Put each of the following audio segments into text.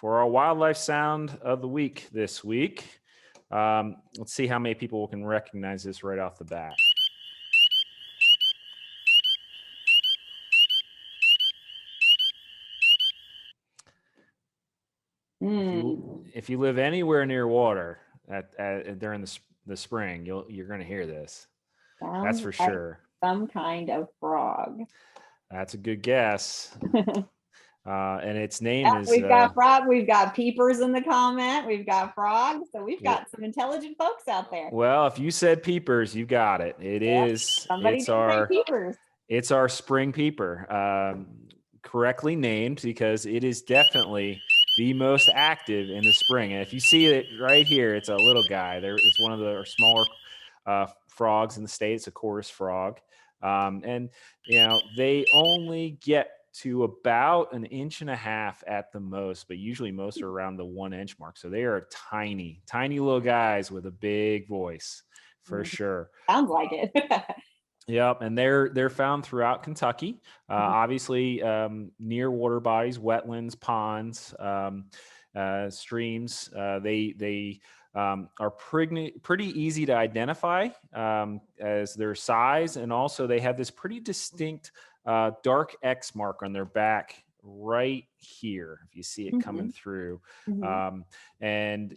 for our wildlife sound of the week this week. Let's see how many people can recognize this right off the bat. If you live anywhere near water during the spring, you're going to hear this. That's Sounds for like sure. some kind of frog. That's a good guess. And its name is. We've got frog. We've got peepers in the comment. We've got frogs. So we've got some intelligent folks out there. Well, if you said peepers, you got it. Somebody did say peepers. It's our spring peeper, correctly named because it is definitely the most active in the spring. And if you see it right here, it's a little guy. It's one of the smaller frogs in the state. It's a chorus frog. And, they only get to about 1.5 inches at the most, but usually most are around the 1 inch mark. So they are tiny, tiny little guys with a big voice for sure. Sounds like it. Yep, and they're found throughout Kentucky, obviously near water bodies, wetlands, ponds, streams. They are pretty easy to identify as their size, and also they have this pretty distinct dark X mark on their back right here. If you see it coming through, and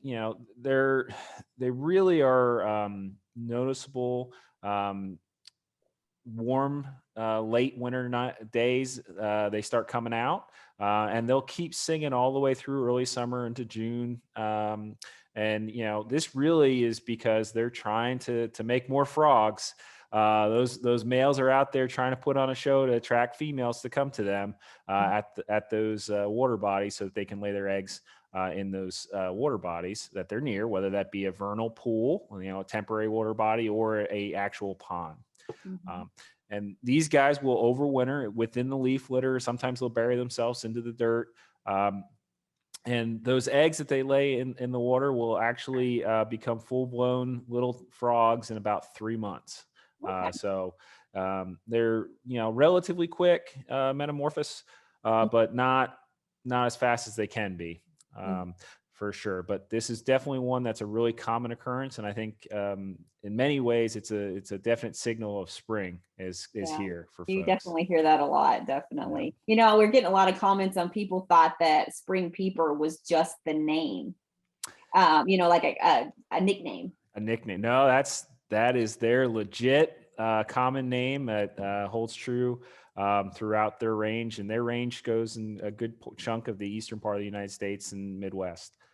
they really are noticeable. Warm late winter days, they start coming out, and they'll keep singing all the way through early summer into June. And this really is because they're trying to make more frogs. Those males are out there trying to put on a show to attract females to come to them at those water bodies, so that they can lay their eggs in those water bodies that they're near, whether that be a vernal pool, a temporary water body, or a actual pond. And these guys will overwinter within the leaf litter. Sometimes they'll bury themselves into the dirt. And those eggs that they lay in the water will actually become full-blown little frogs in about 3 months. So they're relatively quick metamorphosis, but not as fast as they can be. For sure. But this is definitely one that's a really common occurrence. And I think in many ways, it's a definite signal of spring is here for folks. You definitely hear that a lot. Definitely. Yeah. We're getting a lot of comments on people thought that spring peeper was just the name, like a nickname. A nickname. No, that is their legit common name that holds true throughout their range. And their range goes in a good chunk of the eastern part of the United States and Midwest.